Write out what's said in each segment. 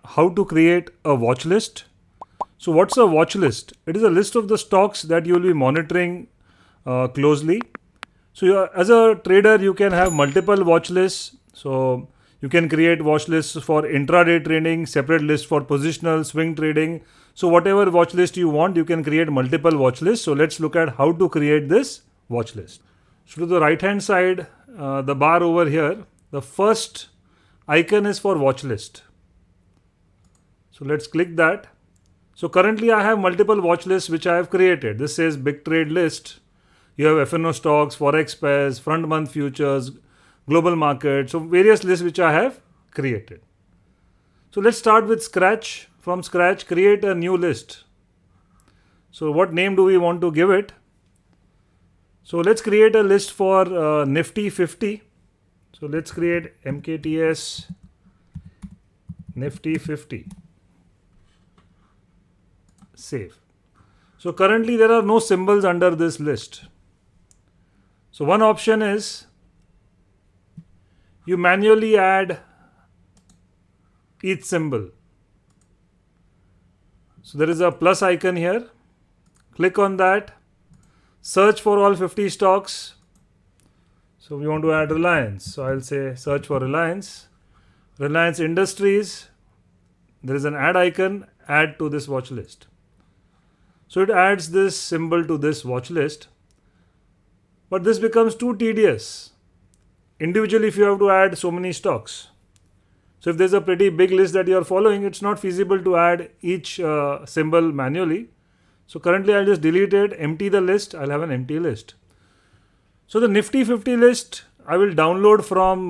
How to create a watch list. So what's a watch list? It is a list of the stocks that you will be monitoring closely. So as a trader, you can have multiple watch lists. So you can create watch lists for intraday trading, separate lists for positional swing trading. So whatever watch list you want, you can create multiple watch lists. So let's look at how to create this watch list. So to the right hand side, the bar over here, the first icon is for watch list. So let's click that. So currently I have multiple watch lists which I have created. This says big trade list. You have FNO stocks, forex pairs, front month futures, global market. So various lists which I have created. So let's start with scratch. From scratch, create a new list. So what name do we want to give it? So let's create a list for Nifty 50. So let's create MKTS Nifty 50. Save. So currently there are no symbols under this list. So one option is you manually add each symbol. So there is a plus icon here. Click on that. Search for all 50 stocks. So we want to add Reliance. So I'll say search for Reliance. Reliance Industries. There is an add icon. Add to this watch list. So it adds this symbol to this watch list. But this becomes too tedious. Individually, if you have to add so many stocks. So if there's a pretty big list that you are following, it's not feasible to add each symbol manually. So currently I'll just delete it, empty the list. I'll have an empty list. So the Nifty 50 list I will download from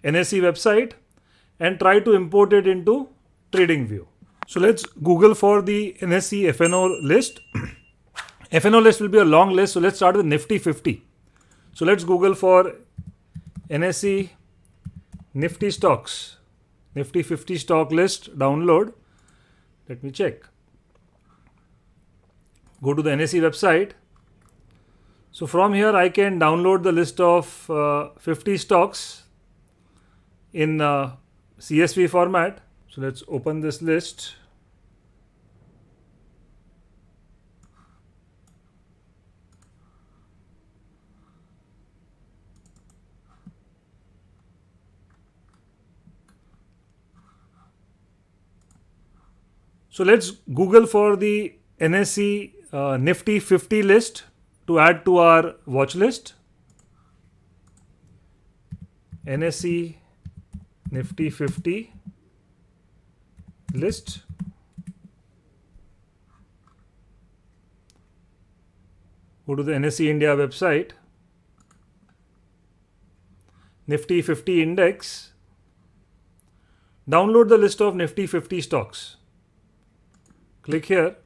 NSE website and try to import it into TradingView. So let's Google for the NSE FNO list. FNO list will be a long list. So let's start with Nifty 50. So let's Google for NSE Nifty stocks. Nifty 50 stock list download. Let me check. Go to the NSE website. So from here I can download the list of 50 stocks in CSV format. So let's open this list. So let's Google for the NSE Nifty 50 list to add to our watch list. NSE Nifty 50 list. Go to the NSE India website. Nifty 50 index. Download the list of Nifty 50 stocks. Click here.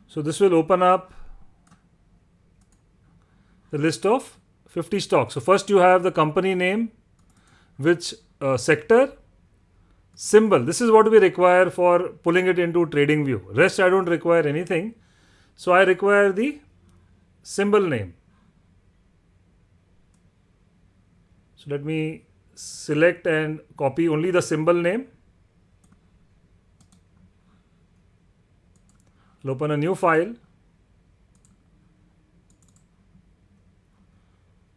So this will open up the list of 50 stocks. So first you have the company name, which sector, symbol. This is what we require for pulling it into TradingView. Rest I don't require anything. So I require the symbol name. So let me select and copy only the symbol name. I'll open a new file.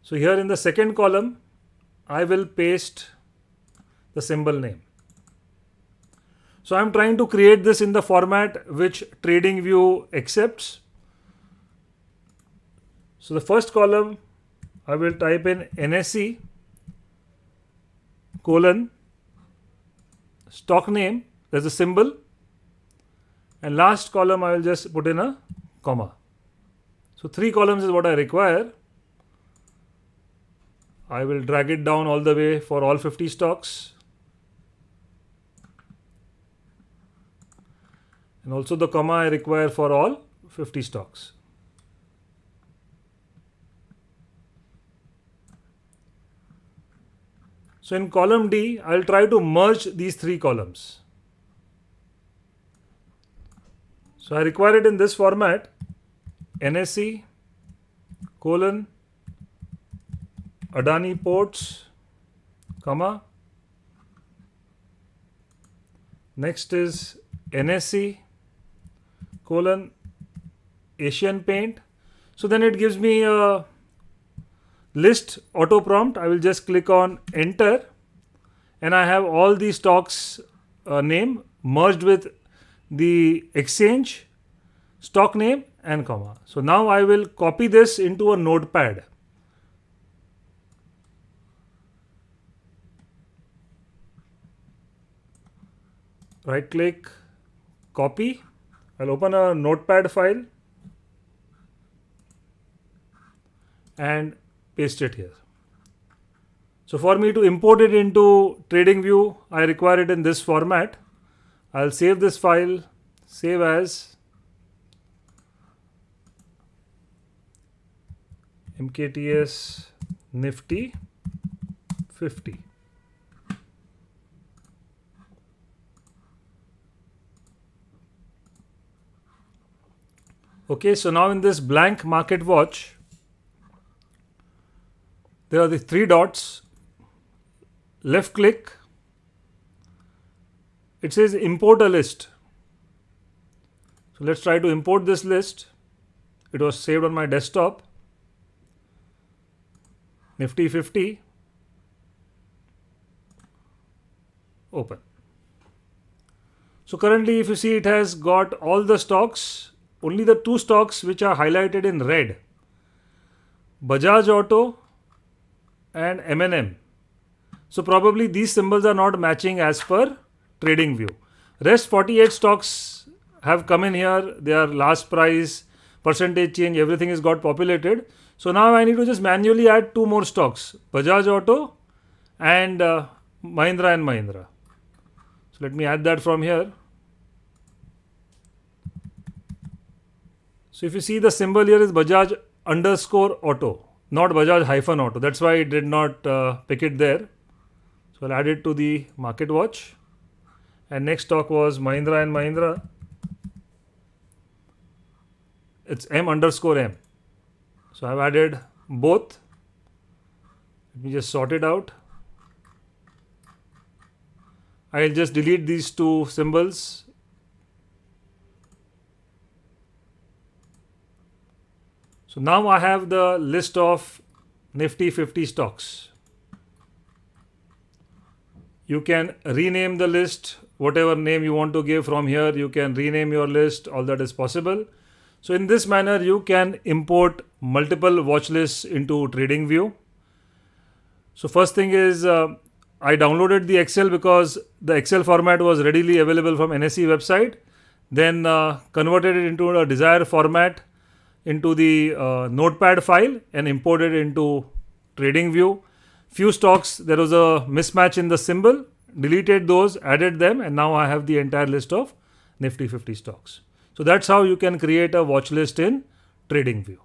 So here in the second column, I will paste the symbol name. So I'm trying to create this in the format which TradingView accepts. So the first column, I will type in NSE colon stock name, there's a symbol, and last column I will just put in a comma. So 3 columns is what I require. I will drag it down all the way for all 50 stocks. And also the comma I require for all 50 stocks. So in column D, I will try to merge these 3 columns. So I require it in this format. NSE, colon, Adani Ports, comma. Next is NSE colon Asian Paint. So then it gives me a list auto prompt. I will just click on enter and I have all the stocks name merged with the exchange, stock name and comma. So now I will copy this into a notepad. Right click, copy. I'll open a notepad file and paste it here. So for me to import it into TradingView, I require it in this format. I'll save this file, save as MKTS Nifty 50. Okay, so now in this blank market watch, there are the three dots, left click, it says import a list. So let's try to import this list. It was saved on my desktop, Nifty 50, open. So currently if you see, it has got all the stocks, only the two stocks which are highlighted in red, Bajaj Auto and M&M. So probably these symbols are not matching as per TradingView. Rest 48 stocks have come in here. Their last price, percentage change, everything is got populated. So now I need to just manually add two more stocks, Bajaj Auto and Mahindra and Mahindra. So let me add that from here. So if you see, the symbol here is Bajaj _ auto, not Bajaj - auto. That's why it did not pick it there. So I'll add it to the market watch. And next stock was Mahindra and Mahindra. It's M_M. So I've added both. Let me just sort it out. I'll just delete these two symbols. So now I have the list of Nifty 50 stocks. You can rename the list, whatever name you want to give from here. You can rename your list, all that is possible. So in this manner, you can import multiple watch lists into TradingView. So first thing is, I downloaded the Excel because the Excel format was readily available from NSE website. Then converted it into a desired format into the notepad file and imported into TradingView. Few stocks, there was a mismatch in the symbol, deleted those, added them, and now I have the entire list of Nifty 50 stocks. So that's how you can create a watch list in TradingView.